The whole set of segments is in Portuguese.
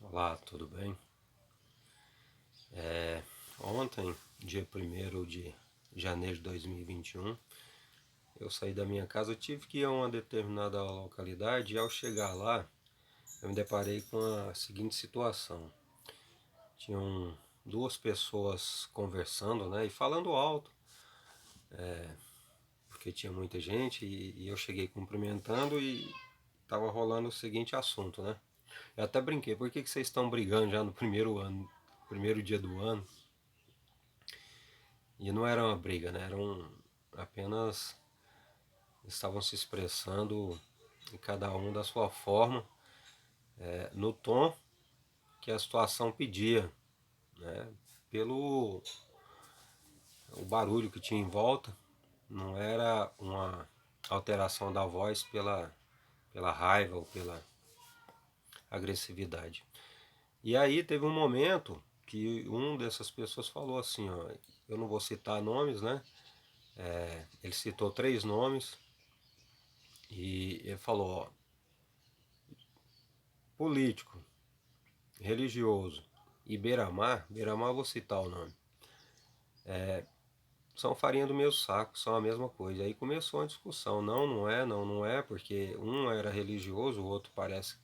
Olá, tudo bem? Ontem, dia 1º de janeiro de 2021, eu saí da minha casa, eu tive que ir a uma determinada localidade e ao chegar lá, eu me deparei com a seguinte situação. Tinham duas pessoas conversando, né, e falando alto, porque tinha muita gente e eu cheguei cumprimentando e estava rolando o seguinte assunto, né? Eu até brinquei, por que vocês estão brigando já no primeiro ano, primeiro dia do ano? E não era uma briga, né? Apenas estavam se expressando cada um da sua forma, no tom que a situação pedia, né? Pelo o barulho que tinha em volta, não era uma alteração da voz pela raiva ou pela agressividade. E aí teve um momento que um dessas pessoas falou assim, ó, eu não vou citar nomes, né? Ele citou três nomes e ele falou, ó, político, religioso e beira-mar, beira-mar eu vou citar o nome, são farinha do meu saco, são a mesma coisa. Aí começou a discussão, não, não é, não, não é, porque um era religioso, o outro parece,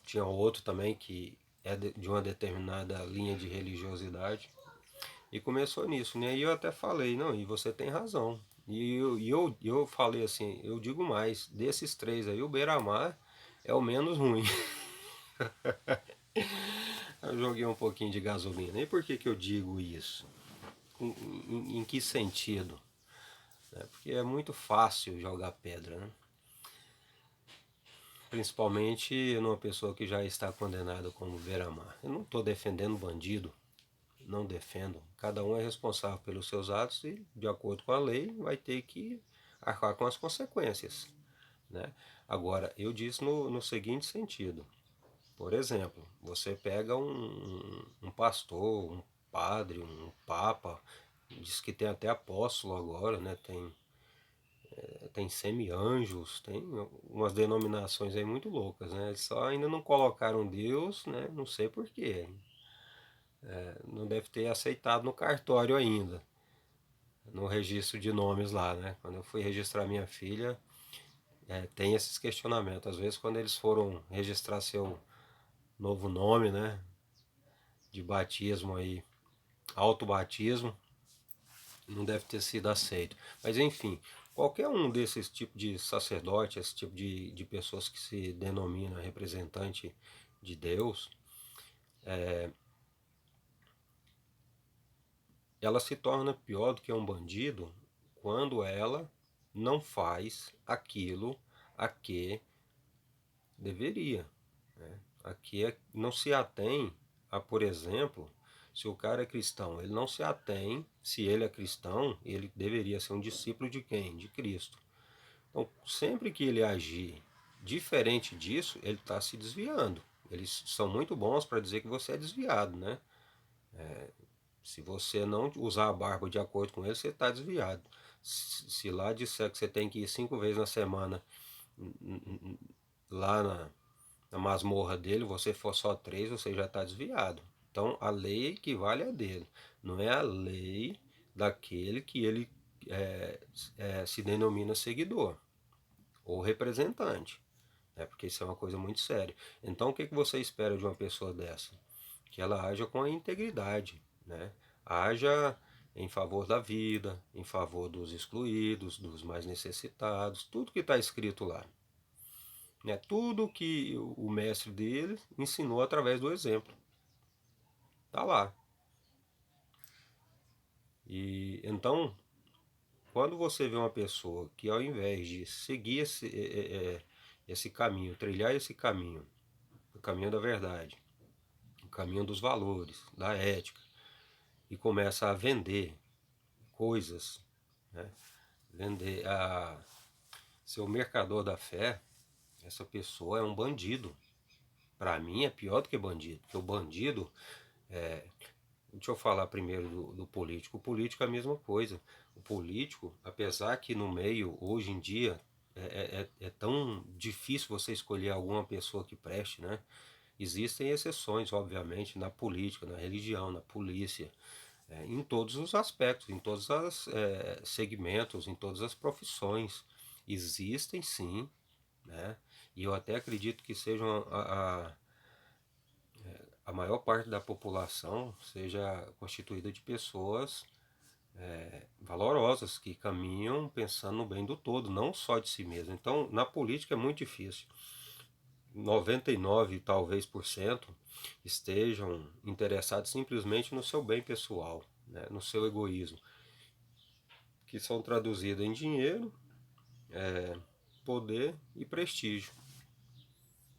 tinha outro também que é de uma determinada linha de religiosidade. E começou nisso, né? E eu até falei, não, e você tem razão. E eu falei assim, eu digo mais, desses três aí, o Beira-Mar é o menos ruim. Eu joguei um pouquinho de gasolina. E por que que eu digo isso? Em que sentido? Porque é muito fácil jogar pedra, né? Principalmente numa pessoa que já está condenada como beira-mar. Eu não estou defendendo bandido, não defendo. Cada um é responsável pelos seus atos e, de acordo com a lei, vai ter que arcar com as consequências, né? Agora, eu disse no seguinte sentido. Por exemplo, você pega um pastor, um padre, um papa, diz que tem até apóstolo agora, né? Tem semi-anjos, tem umas denominações aí muito loucas, né? Eles só ainda não colocaram Deus, né? Não sei porquê. Não deve ter aceitado no cartório ainda, no registro de nomes lá, né? Quando eu fui registrar minha filha, tem esses questionamentos. Às vezes quando eles foram registrar seu novo nome, né? De batismo aí, autobatismo, não deve ter sido aceito. Mas enfim, qualquer um desses tipos de sacerdote, esse tipo de pessoas que se denomina representante de Deus, ela se torna pior do que um bandido quando ela não faz aquilo a que deveria. Aqui não se atém a, por exemplo, se o cara é cristão, ele não se atém, se ele é cristão, ele deveria ser um discípulo de quem? De Cristo. Então, sempre que ele agir diferente disso, ele está se desviando. Eles são muito bons para dizer que você é desviado, né? Se você não usar a barba de acordo com ele, você está desviado. Se lá disser que você tem que ir 5 vezes na semana lá na masmorra dele, você for só 3, você já está desviado. Então a lei equivale a dele. Não é a lei daquele que ele se denomina seguidor ou representante, né? Porque isso é uma coisa muito séria. Então o que você espera de uma pessoa dessa? Que ela haja com a integridade, né? Haja em favor da vida, em favor dos excluídos, dos mais necessitados, tudo que está escrito lá. Né? Tudo que o mestre dele ensinou através do exemplo. Está lá. E então, quando você vê uma pessoa que ao invés de seguir esse caminho, trilhar esse caminho, o caminho da verdade, o caminho dos valores, da ética, e começa a vender coisas, né? Vender a ser o mercador da fé, essa pessoa é um bandido. Para mim é pior do que bandido, porque o bandido deixa eu falar primeiro do político. O político é a mesma coisa. O político, apesar que no meio, hoje em dia, é tão difícil você escolher alguma pessoa que preste, né? Existem exceções, obviamente, na política, na religião, na polícia, em todos os aspectos, em todos os segmentos, em todas as profissões. Existem sim, né? E eu até acredito que sejam a maior parte da população seja constituída de pessoas valorosas, que caminham pensando no bem do todo, não só de si mesmo. Então, na política é muito difícil. 99 talvez por cento estejam interessados simplesmente no seu bem pessoal, né, no seu egoísmo, que são traduzidos em dinheiro, poder e prestígio.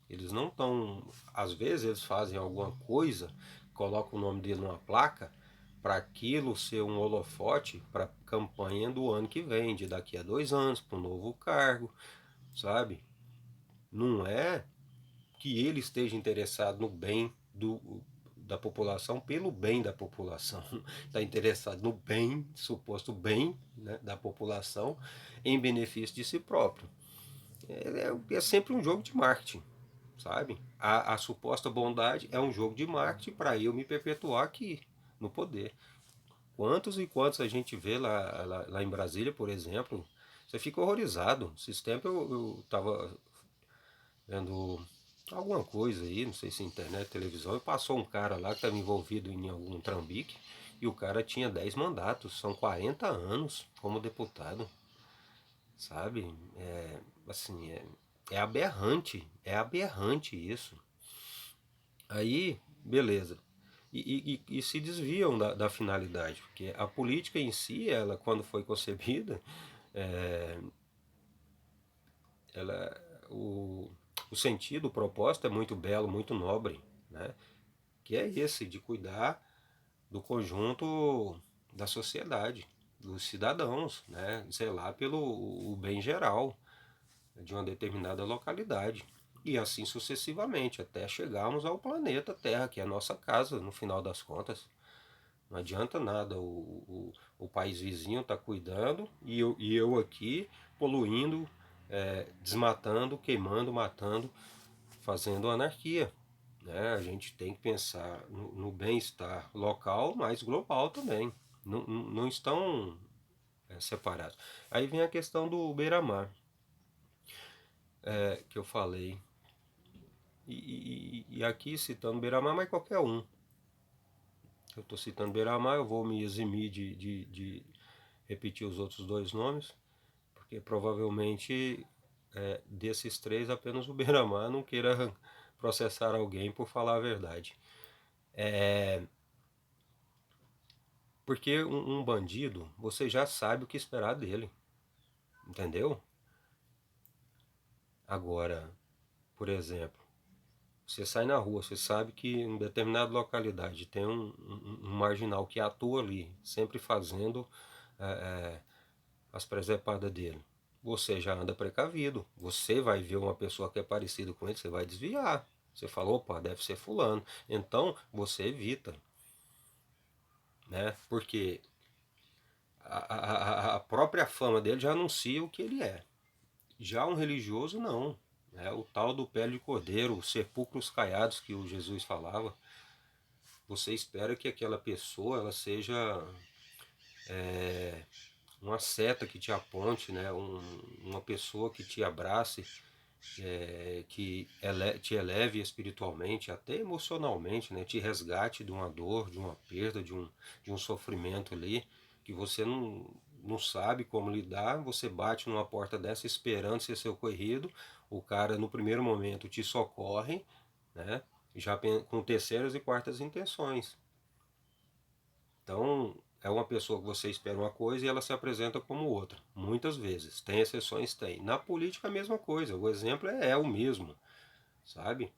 Eles não estão, às vezes eles fazem alguma coisa, colocam o nome dele numa placa para aquilo ser um holofote para a campanha do ano que vem, de daqui a 2 anos, para um novo cargo, sabe? Não é que ele esteja interessado no bem da população pelo bem da população. Está interessado no bem, suposto bem, né, da população em benefício de si próprio. É sempre um jogo de marketing, sabe? A suposta bondade é um jogo de marketing para eu me perpetuar aqui no poder. Quantos e quantos a gente vê lá em Brasília, por exemplo, você fica horrorizado. Esses tempos eu estava vendo alguma coisa aí, não sei se internet, televisão, e passou um cara lá que estava envolvido em algum trambique, e o cara tinha 10 mandatos, são 40 anos como deputado, sabe? Assim, é aberrante isso. Aí, beleza. E se desviam da finalidade, porque a política em si, ela quando foi concebida, é, ela, o, o sentido, o propósito é muito belo, muito nobre, né? Que é esse, de cuidar do conjunto da sociedade, dos cidadãos, né? Zelar pelo o bem geral de uma determinada localidade. E assim sucessivamente, até chegarmos ao planeta Terra, que é a nossa casa, no final das contas. Não adianta nada o país vizinho está cuidando e eu aqui poluindo, desmatando, queimando, matando, fazendo anarquia. Né? A gente tem que pensar no bem-estar local, mas global também. Não estão separados. Aí vem a questão do beira-mar, que eu falei. E aqui citando beira-mar, mas qualquer um. Eu estou citando beira-mar, eu vou me eximir de repetir os outros dois nomes, porque provavelmente desses três apenas o beira-mar não queira processar alguém por falar a verdade. Porque um bandido, você já sabe o que esperar dele, entendeu? Agora, por exemplo, você sai na rua, você sabe que em determinada localidade tem um marginal que atua ali, sempre fazendo é, as presepadas dele. Você já anda precavido. Você vai ver uma pessoa que é parecida com ele, você vai desviar. Você fala, opa, deve ser fulano. Então você evita, né? Porque a própria fama dele já anuncia o que ele é. Já um religioso não. É o tal do pele de cordeiro, os sepulcros caiados que o Jesus falava. Você espera que aquela pessoa ela seja uma seta que te aponte, né? Uma pessoa que te abrace, que te eleve espiritualmente, até emocionalmente, né? Te resgate de uma dor, de uma perda, de um sofrimento ali, que você não sabe como lidar. Você bate numa porta dessa esperando ser socorrido, o cara no primeiro momento te socorre, né? Já com terceiras e quartas intenções. Então, é uma pessoa que você espera uma coisa e ela se apresenta como outra. Muitas vezes. Tem exceções? Tem. Na política, a mesma coisa. O exemplo é o mesmo, sabe?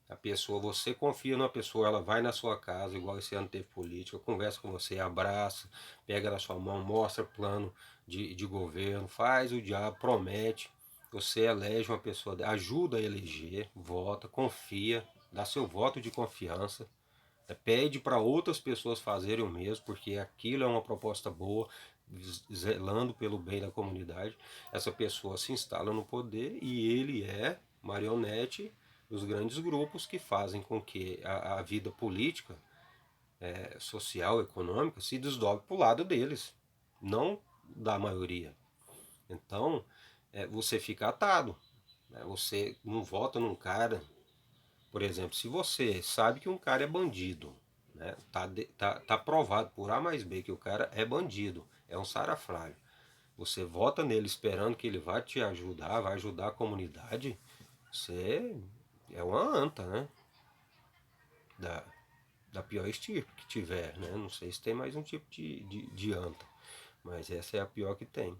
A pessoa, você confia numa pessoa, ela vai na sua casa, igual esse ano teve política, conversa com você, abraça, pega na sua mão, mostra plano de governo, faz o diabo, promete. Você elege uma pessoa, ajuda a eleger, vota, confia, dá seu voto de confiança. Pede para outras pessoas fazerem o mesmo, porque aquilo é uma proposta boa, zelando pelo bem da comunidade. Essa pessoa se instala no poder e ele é marionete os grandes grupos que fazem com que a vida política, social, econômica, se desdobre para o lado deles, não da maioria. Então, você fica atado, né? Você não vota num cara, por exemplo, se você sabe que um cara é bandido, né? Tá provado por A mais B que o cara é bandido, é um sarafrário. Você vota nele esperando que ele vai te ajudar, vai ajudar a comunidade, você é uma anta, né? Da, da pior estirpe que tiver, né? Não sei se tem mais um tipo de anta, mas essa é a pior que tem.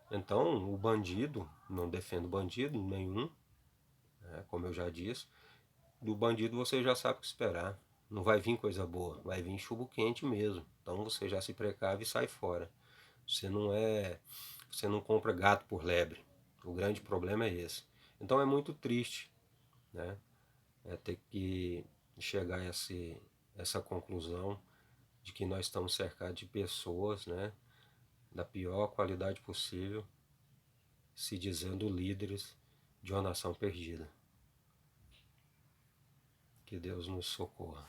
Então, o bandido, não defendo bandido nenhum, né? Como eu já disse, do bandido você já sabe o que esperar. Não vai vir coisa boa, vai vir chumbo quente mesmo. Então você já se precave e sai fora. Você não é, você não compra gato por lebre. O grande problema é esse. Então é muito triste, né? Ter que chegar a essa conclusão de que nós estamos cercados de pessoas, né, da pior qualidade possível, se dizendo líderes de uma nação perdida. Que Deus nos socorra.